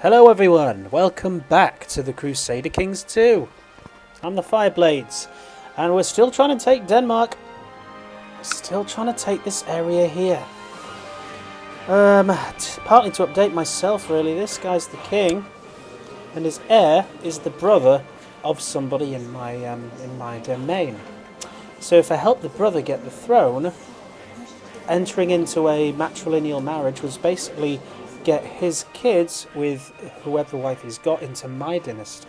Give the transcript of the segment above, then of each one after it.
Hello everyone, welcome back to the Crusader Kings 2. I'm TheFireBlades, and we're still trying to take Denmark. Still trying to take this area here. Partly to update myself really, this guy's the king, and his heir is the brother of somebody in my domain. So if I help the brother get the throne, entering into a matrilineal marriage was basically get his kids with whoever wife he's got into my dynasty.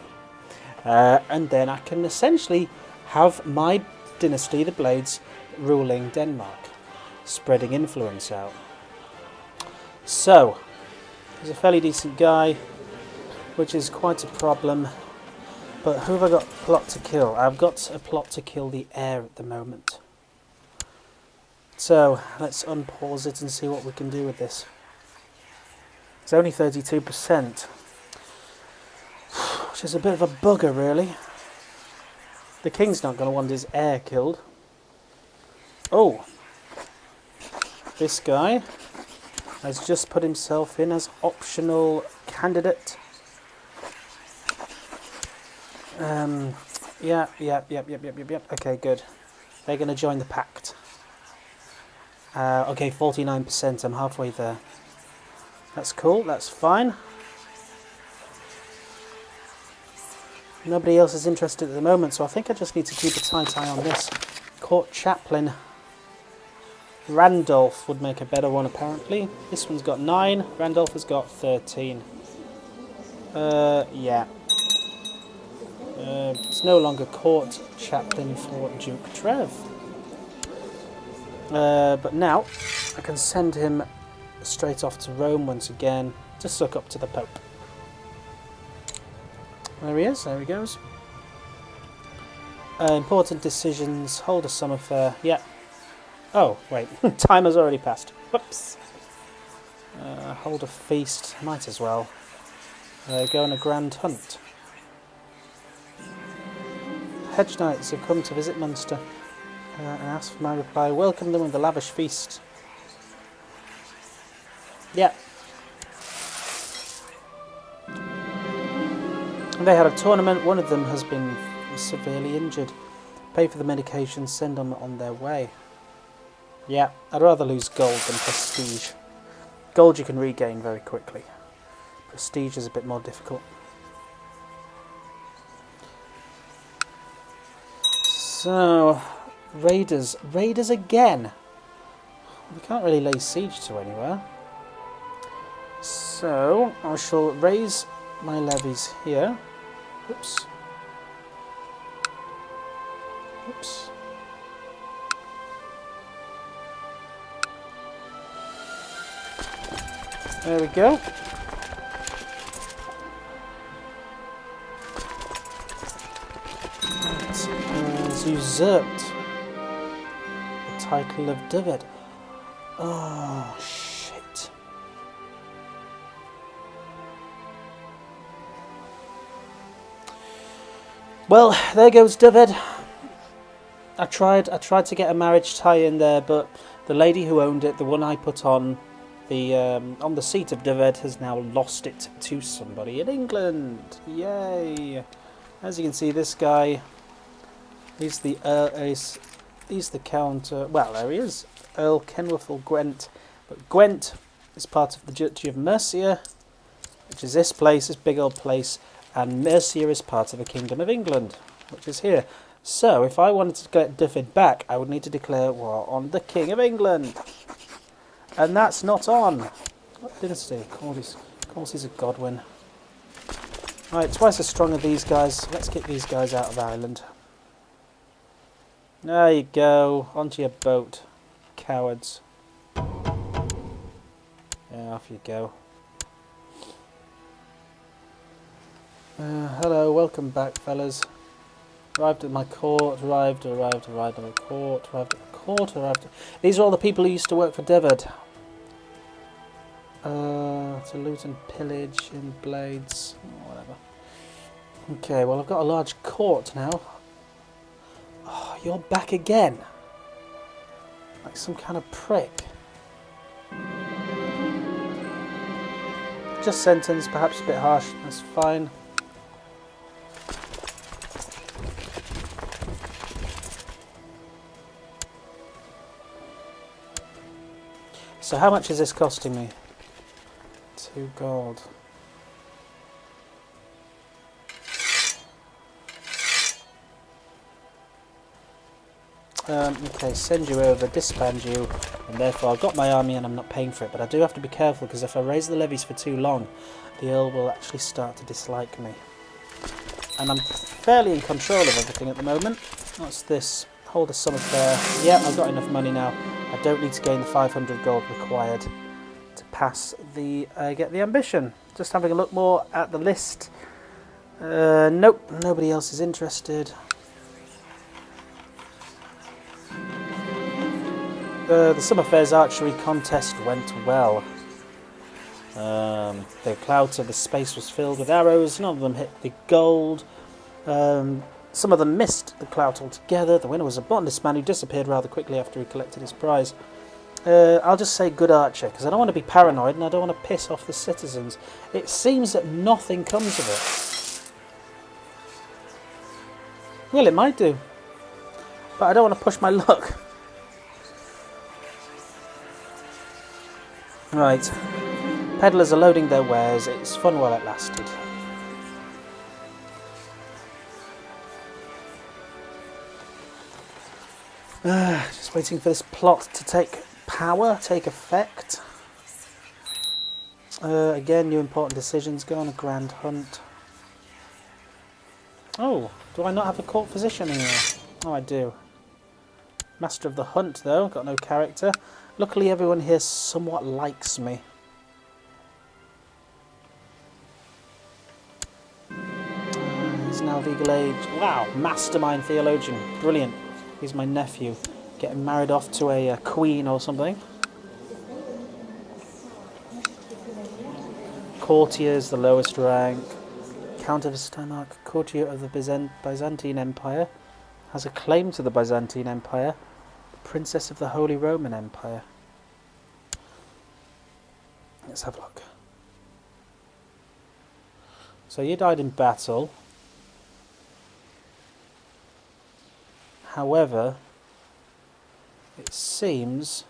And then I can essentially have my dynasty, the Blades, ruling Denmark, spreading influence out. So, he's a fairly decent guy, which is quite a problem. But who have I got a plot to kill? I've got a plot to kill the heir at the moment. So, let's unpause it and see what we can do with this. It's only 32%, which is a bit of a bugger really. The king's not going to want his heir killed. Oh, this guy has just put himself in as optional candidate. Yep. Okay, good. They're going to join the pact. Okay, 49%, I'm halfway there. That's cool, that's fine. Nobody else is interested at the moment, so I think I just need to keep a tight eye on this. Court chaplain. Randolph would make a better one apparently. This one's got 9, Randolph has got 13. Yeah. It's no longer court chaplain for Duke Trev. But now I can send him straight off to Rome once again to suck up to the Pope. There he is, there he goes. Important decisions, hold a summer fair, yeah. Oh, wait, time has already passed. Whoops. Hold a feast, might as well. Go on a grand hunt. Hedge knights have come to visit Munster and ask for my reply. Welcome them with a lavish feast. Yeah. They had a tournament. One of them has been severely injured. Pay for the medication, send them on their way. Yeah, I'd rather lose gold than prestige. Gold you can regain very quickly. Prestige is a bit more difficult. So, raiders. Raiders again. We can't really lay siege to anywhere. So, I shall raise my levies here. Oops. Oops. There we go. Right. Has usurped the title of David. Oh, shit. Well, there goes David. I tried to get a marriage tie in there, but the lady who owned it, the one I put on the seat of David, has now lost it to somebody in England. Yay! As you can see, this guy, he's the Count. Well, there he is, Earl Kenwithel Gwent. But Gwent is part of the Duchy of Mercia, which is this place, this big old place. And Mercia is part of the Kingdom of England, which is here. So, if I wanted to get David back, I would need to declare war on the King of England. And that's not on. What dynasty? Of course he's a Godwin. Right, twice as strong as these guys. Let's get these guys out of Ireland. There you go. Onto your boat. Cowards. Yeah, off you go. Hello, welcome back, fellas. Arrived at my court, arrived at my court, arrived. These are all the people who used to work for David. To loot and pillage in Blades, whatever. Okay, well I've got a large court now. Oh, you're back again. Like some kind of prick. Just sentence, perhaps a bit harsh. That's fine. So how much is this costing me? 2 gold. Okay, send you over, disband you, and therefore I've got my army and I'm not paying for it, but I do have to be careful because if I raise the levies for too long, the Earl will actually start to dislike me. And I'm fairly in control of everything at the moment. What's this? Hold a summer fair. Yeah, I've got enough money now. I don't need to gain the 500 gold required to pass the get the ambition. Just having a look more at the list. Nope, nobody else is interested. The Summer Fair's archery contest went well. The clouds of the space was filled with arrows. None of them hit the gold. Some of them missed the clout altogether. The winner was a botanist man who disappeared rather quickly after he collected his prize. I'll just say good archer, because I don't want to be paranoid and I don't want to piss off the citizens. It seems that nothing comes of it. Well, it might do. But I don't want to push my luck. Right. Peddlers are loading their wares. It's fun while it lasted. Just waiting for this plot to take effect. Again, new important decisions. Go on a grand hunt. Oh, do I not have a court physician in here? Oh, I do. Master of the hunt, though. Got no character. Luckily, everyone here somewhat likes me. He's now of legal age. Wow, mastermind theologian. Brilliant. He's my nephew. Getting married off to a queen or something. Courtier is the lowest rank. Count of Danemark, courtier of the Byzantine Empire. Has a claim to the Byzantine Empire. Princess of the Holy Roman Empire. Let's have a look. So you died in battle. However, it seems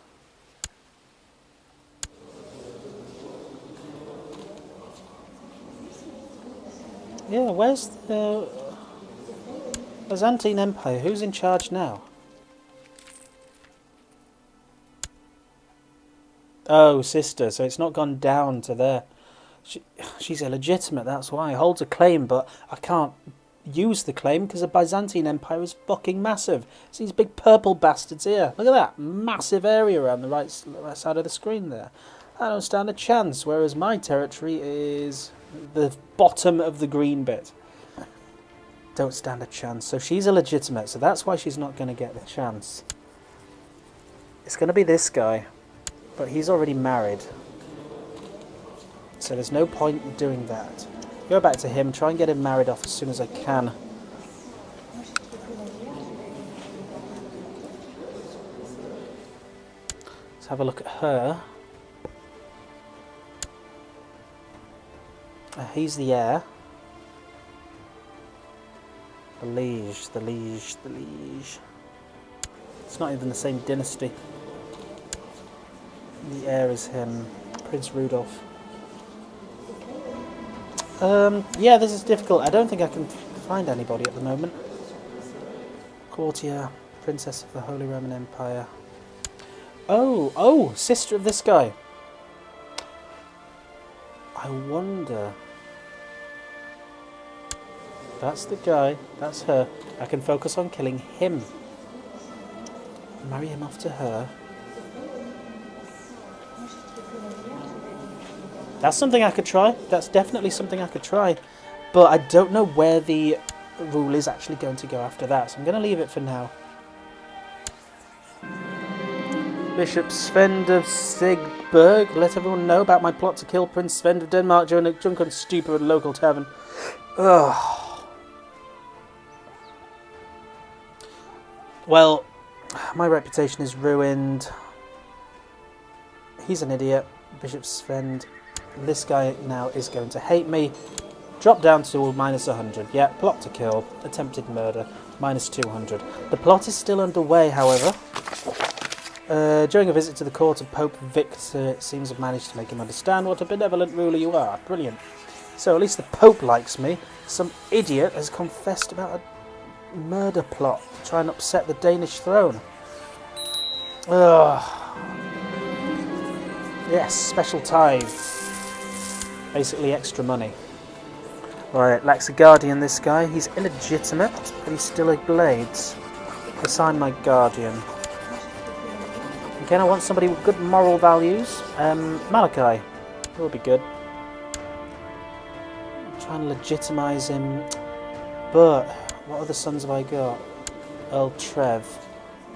where's the Byzantine Empire? Who's in charge now? Oh, sister, so it's not gone down to there. She's illegitimate, that's why. Holds a claim, but I can't use the claim because the Byzantine Empire is fucking massive. It's these big purple bastards here. Look at that massive area around the right side of the screen there. I don't stand a chance, whereas my territory is the bottom of the green bit. Don't stand a chance. So she's illegitimate, so that's why she's not going to get the chance. It's going to be this guy, but he's already married. So there's no point in doing that. Go back to him, try and get him married off as soon as I can. Let's have a look at her. He's the heir. The liege. It's not even the same dynasty. The heir is him, Prince Rudolph. Yeah, this is difficult. I don't think I can find anybody at the moment. Courtier, Princess of the Holy Roman Empire. Oh, sister of this guy. I wonder. That's the guy. That's her. I can focus on killing him. Marry him off to her. That's something I could try. That's definitely something I could try. But I don't know where the rule is actually going to go after that. So I'm going to leave it for now. Bishop Sven of Sigburg. Let everyone know about my plot to kill Prince Sven of Denmark during a drunken stupor at a local tavern. Ugh. Well, my reputation is ruined. He's an idiot. Bishop Sven. This guy now is going to hate me. Drop down to minus 100. Yeah, plot to kill. Attempted murder. Minus 200. The plot is still underway, however. During a visit to the court of Pope Victor, it seems to have managed to make him understand what a benevolent ruler you are. Brilliant. So at least the Pope likes me. Some idiot has confessed about a murder plot to try and upset the Danish throne. Ugh. Yes, special tithe. Basically extra money. Right, lacks a guardian, this guy. He's illegitimate, but he's still a Blades. Assign my guardian. Again, I want somebody with good moral values. Malachi. That would be good. Try and legitimise him. But, what other sons have I got? Earl Trev.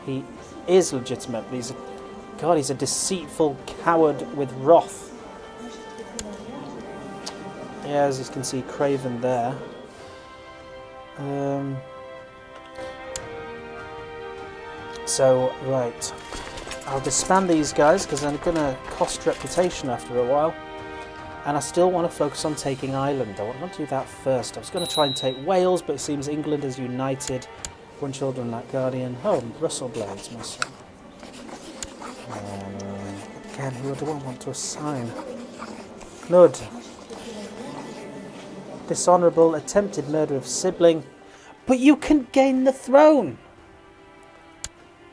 He is legitimate, but he's a deceitful coward with wrath. Yeah, as you can see, Craven there. So, right. I'll disband these guys because they're going to cost reputation after a while. And I still want to focus on taking Ireland. I want to do that first. I was going to try and take Wales, but it seems England has united. One children, that guardian. Oh, Russell Blades, my son. Again, who do I want to assign? Blood. Dishonourable, attempted murder of sibling. But you can gain the throne!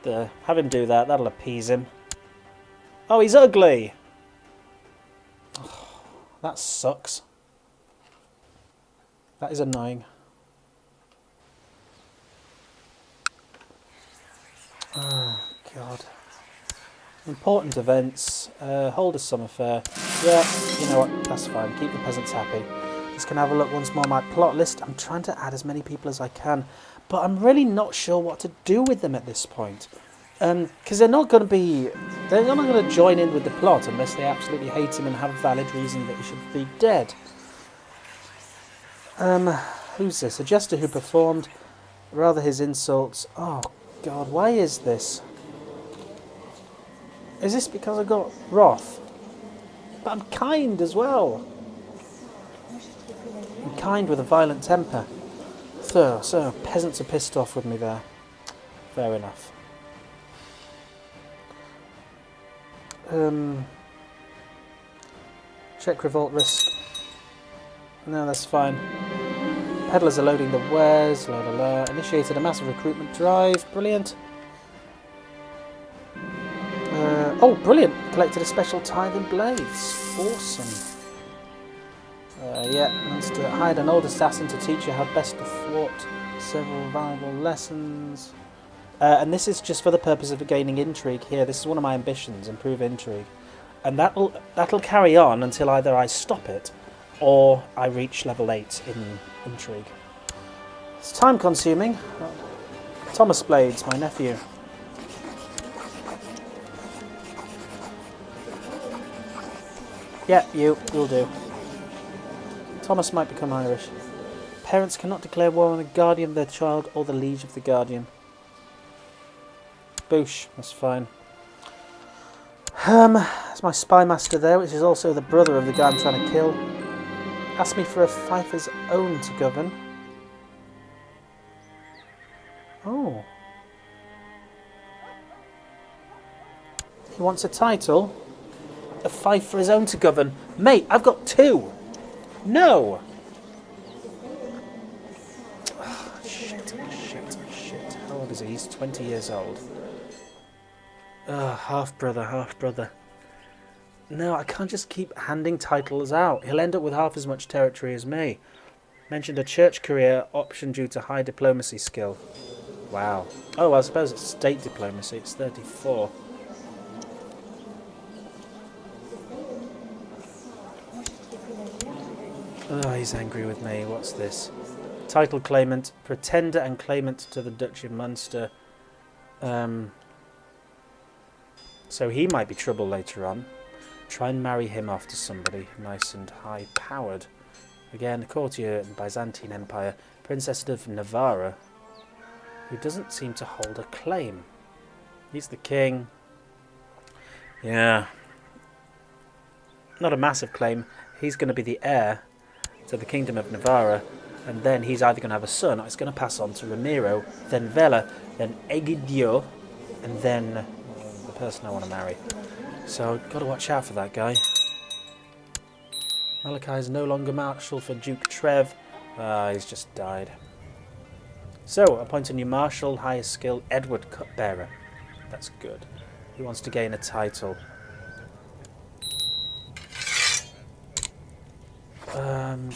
Have him do that, that'll appease him. Oh, he's ugly! Oh, that sucks. That is annoying. Oh, God. Important events. Hold a summer fair. Yeah, you know what, that's fine. Keep the peasants happy. Just going to have a look once more at my plot list. I'm trying to add as many people as I can, but I'm really not sure what to do with them at this point. Because they're not going to join in with the plot unless they absolutely hate him and have a valid reason that he should be dead. Who's this? A jester who performed rather his insults. Oh, God, why is this? Is this because I got wrath? But I'm kind as well. I'm kind with a violent temper. So, peasants are pissed off with me there. Fair enough. Check revolt risk. No, that's fine. Peddlers are loading the wares. La la la. Initiated a massive recruitment drive. Brilliant. Oh, brilliant. Collected a special tithe and blades. Awesome. Yeah, let's do it. Hired an old assassin to teach you how best to thwart several valuable lessons. And this is just for the purpose of gaining intrigue here. This is one of my ambitions, improve intrigue. And that'll carry on until either I stop it or I reach level 8 in intrigue. It's time consuming. Thomas Blades, my nephew. Yeah, you'll do. Thomas might become Irish. Parents cannot declare war on the guardian of their child or the liege of the guardian. Boosh, that's fine. There's my spy master there, which is also the brother of the guy I'm trying to kill. Asked me for a fief of his own to govern. Oh. He wants a title. A fief for his own to govern. Mate, I've got 2. No! Oh, shit. How old is he? He's 20 years old. Half-brother. No, I can't just keep handing titles out. He'll end up with half as much territory as me. Mentioned a church career option due to high diplomacy skill. Wow. Oh, well, I suppose it's state diplomacy. It's 34. Oh, he's angry with me. What's this? Title claimant, pretender and claimant to the Duchy of Munster. So he might be trouble later on. Try and marry him off to somebody nice and high-powered. Again, a courtier in the Byzantine Empire, Princess of Navarra, who doesn't seem to hold a claim. He's the king. Yeah. not a massive claim. He's going to be the heir to the Kingdom of Navarra, and then he's either going to have a son or it's going to pass on to Ramiro, then Vela, then Egidio, and then the person I want to marry. So, got to watch out for that guy. Malachi is no longer marshal for Duke Trev. He's just died. So, appoint a new marshal, highest skill, Edward Cupbearer. That's good. He wants to gain a title.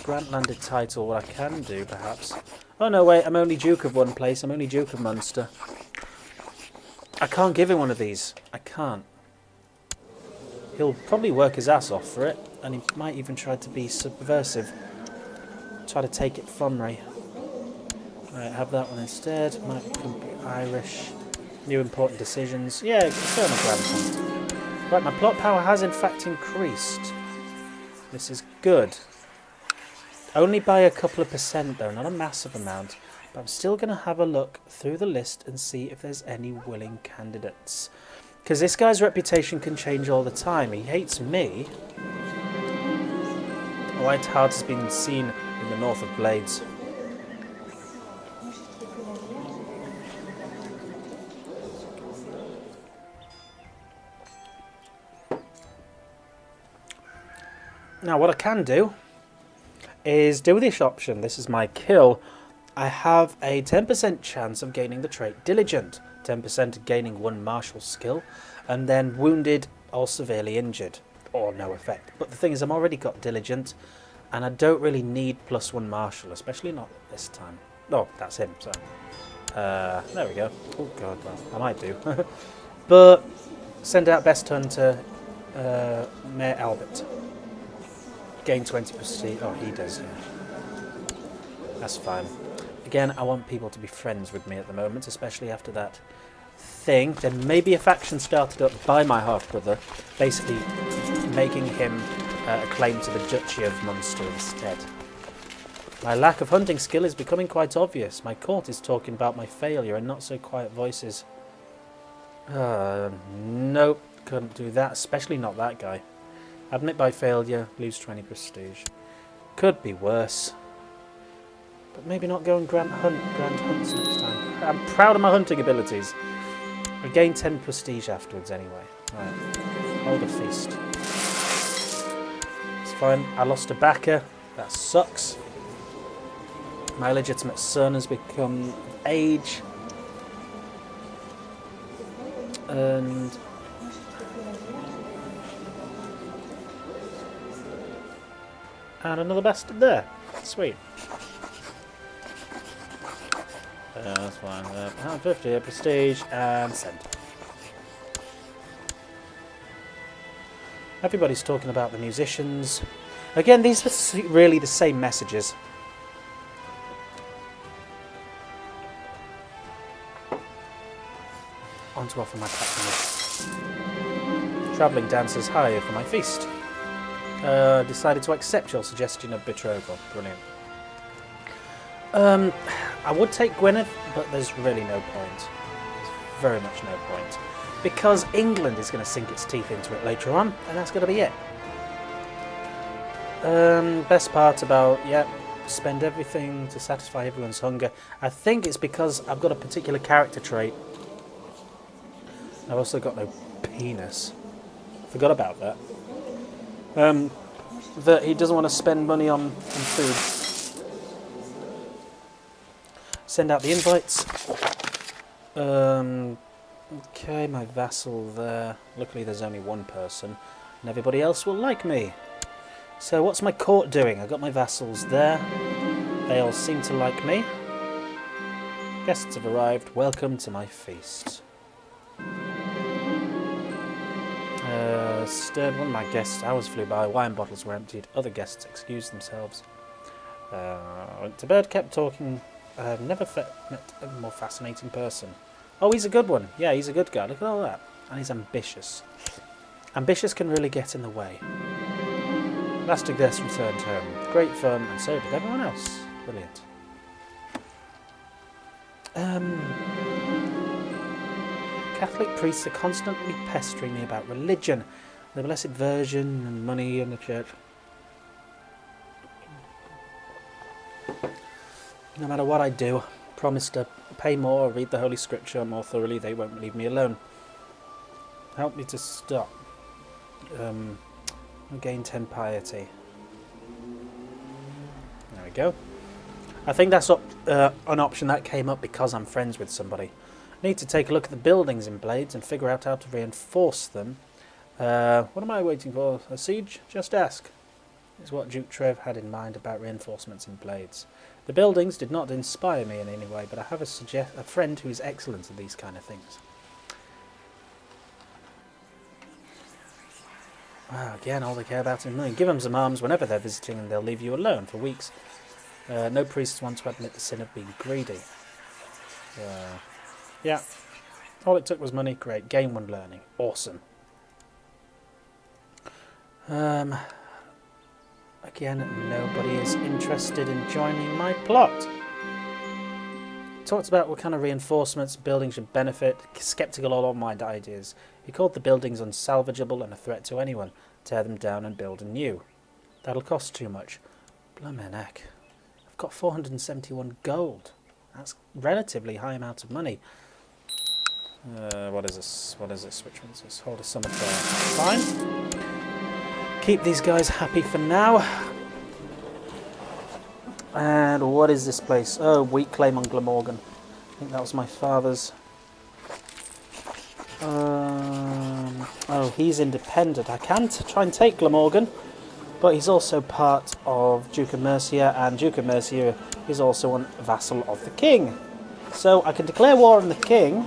Grant landed title, what I can do, perhaps. Oh no, wait, I'm only Duke of one place. I'm only Duke of Munster. I can't give him one of these. I can't. He'll probably work his ass off for it, and he might even try to be subversive. Try to take it from me. Right, have that one instead. Might be Irish. New important decisions. Yeah, go on a grand hunt. Right, my plot power has in fact increased. This is good. Only by a couple of percent though, not a massive amount. But I'm still going to have a look through the list and see if there's any willing candidates. Because this guy's reputation can change all the time. He hates me. White Hart has been seen in the north of Blades. Now what I can do is do this option. This is my kill. I have a 10% chance of gaining the trait Diligent, 10% of gaining 1 martial skill, and then Wounded or Severely Injured, or no effect. But the thing is, I'm already got Diligent, and I don't really need +1 martial, especially not this time. Oh, that's him, so. There we go. Oh god, well, I might do. But, send out Best Hunter, Mayor Albert. Gain 20 prestige. Oh, he does, yeah. That's fine. Again, I want people to be friends with me at the moment, especially after that thing. Then maybe a faction started up by my half-brother, basically making him a claim to the Duchy of Munster instead. My lack of hunting skill is becoming quite obvious. My court is talking about my failure and not so quiet voices. Nope, couldn't do that, especially not that guy. Admit by failure, lose 20 prestige. Could be worse. But maybe not go and grand hunts next time. I'm proud of my hunting abilities. I gain 10 prestige afterwards anyway. Right. Hold a feast. It's fine. I lost a backer. That sucks. My illegitimate son has become of age. And another bastard there. Sweet. That's fine. 150 prestige and send. Everybody's talking about the musicians. Again, these are really the same messages. On to offer my patronage. Travelling dancers hire for my feast. Decided to accept your suggestion of betrothal. Brilliant. I would take Gwynedd, but there's really no point. There's very much no point. Because England is going to sink its teeth into it later on, and that's going to be it. Best part about, spend everything to satisfy everyone's hunger. I think it's because I've got a particular character trait. I've also got no penis. Forgot about that. That he doesn't want to spend money on food. Send out the invites. Okay, my vassal there. Luckily there's only one person, and everybody else will like me. So what's my court doing? I've got my vassals there. They all seem to like me. Guests have arrived. Welcome to my feast. Stirred one of my guests. Hours flew by. Wine bottles were emptied. Other guests excused themselves. Went to bed. Kept talking. I've never met a more fascinating person. Oh, he's a good one. Yeah, he's a good guy. Look at all that. And he's ambitious. Ambitious can really get in the way. Last of guests returned home. Great fun, and so did everyone else. Brilliant. Catholic priests are constantly pestering me about religion. The Blessed Virgin and money in the church. No matter what I do, promise to pay more, read the Holy Scripture more thoroughly, they won't leave me alone. Help me to stop. Gain 10 piety. There we go. I think that's an option that came up because I'm friends with somebody. I need to take a look at the buildings in Blades and figure out how to reinforce them. What am I waiting for? A siege? Just ask. Is what Duke Trev had in mind about reinforcements in Blades. The buildings did not inspire me in any way, but I have a friend who is excellent at these kind of things. Wow, again, all they care about is money. Give them some arms whenever they're visiting and they'll leave you alone for weeks. No priests want to admit the sin of being greedy. Yeah. All it took was money. Great. Gain 1 learning. Awesome. Again, nobody is interested in joining my plot. Talked about what kind of reinforcements buildings should benefit. Skeptical of all my ideas. He called the buildings unsalvageable and a threat to anyone. Tear them down and build anew. That'll cost too much. Blimmin' heck. I've got 471 gold. That's a relatively high amount of money. What is this? What is this? Which one's this? Hold a summer fair. Fine. Keep these guys happy for now. And what is this place? Oh, weak claim on Glamorgan. I think that was my father's. Oh, he's independent. I can try and take Glamorgan, but he's also part of Duke of Mercia, and Duke of Mercia is also a vassal of the king. So I can declare war on the king,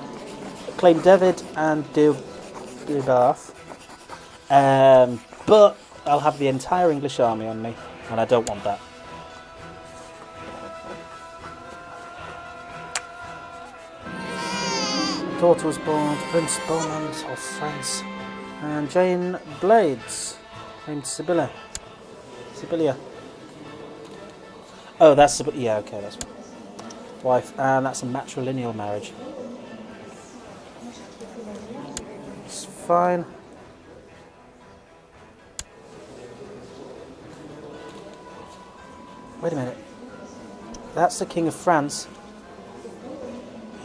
claim David and Dubath, but I'll have the entire English army on me, and I don't want that. Daughter was born to Prince Beaumont of France, and Jane Blades, named Sibylla. Oh, that's yeah. Okay, that's wife, and that's a matrilineal marriage. It's fine. Wait a minute. That's the King of France.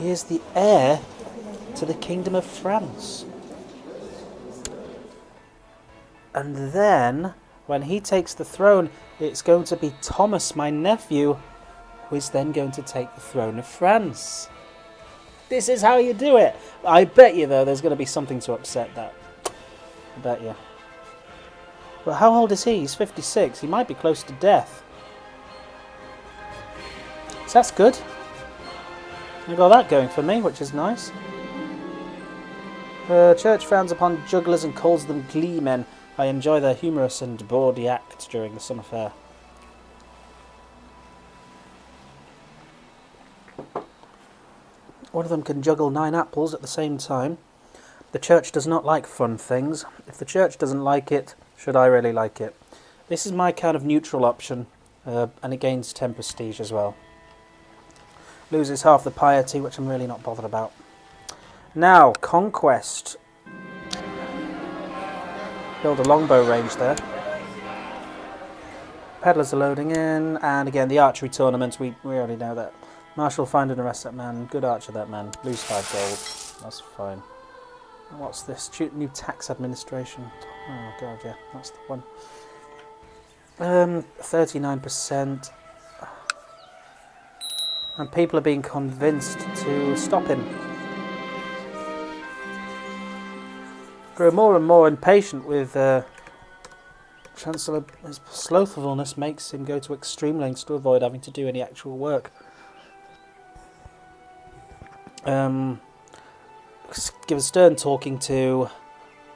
He is the heir to the Kingdom of France. And then, when he takes the throne, it's going to be Thomas, my nephew, who is then going to take the throne of France. This is how you do it. I bet you, though, there's going to be something to upset that. I bet you. But how old is he? He's 56. He might be close to death. So that's good. I got that going for me, which is nice. The church frowns upon jugglers and calls them gleemen. I enjoy their humorous and bawdy act during the summer fair. One of them can juggle 9 apples at the same time. The church does not like fun things. If the church doesn't like it, should I really like it? This is my kind of neutral option, and it gains 10 prestige as well. Loses half the piety, which I'm really not bothered about. Now, conquest. Build a longbow range there. Peddlers are loading in, and again the archery tournament, we already know that. Marshal, find and arrest that man. Good archer, that man. Lose 5 gold. That's fine. What's this? New tax administration. Oh god, yeah, that's the one. 39%. And people are being convinced to stop him. Grow more and more impatient with Chancellor. His slothfulness makes him go to extreme lengths to avoid having to do any actual work. Give a stern talking to.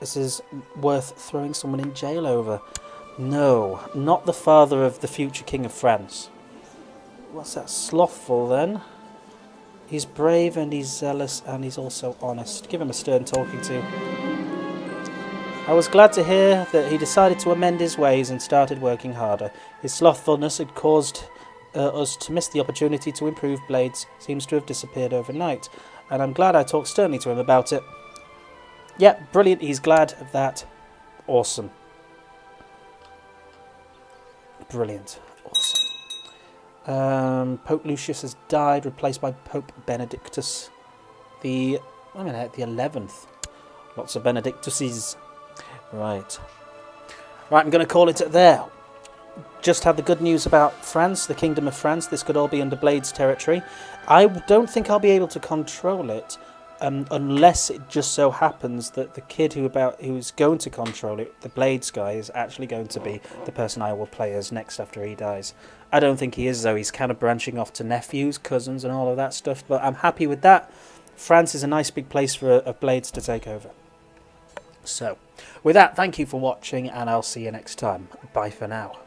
This is worth throwing someone in jail over. No, not the father of the future King of France. What's that? Slothful then? He's brave and he's zealous and he's also honest. Give him a stern talking to. I was glad to hear that he decided to amend his ways and started working harder. His slothfulness had caused us to miss the opportunity to improve Blades. Seems to have disappeared overnight. And I'm glad I talked sternly to him about it. Yep, brilliant, he's glad of that. Awesome. Brilliant. Awesome. Pope Lucius has died, replaced by Pope Benedictus. The 11th. Lots of Benedictuses. Right. Right, I'm going to call it there. Just had the good news about France, the Kingdom of France. This could all be under Blades territory. I don't think I'll be able to control it unless it just so happens that the kid who's going to control it, the Blades guy, is actually going to be the person I will play as next after he dies. I don't think he is, though. He's kind of branching off to nephews, cousins, and all of that stuff, but I'm happy with that. France is a nice big place for a Blades to take over. So, with that, thank you for watching, and I'll see you next time. Bye for now.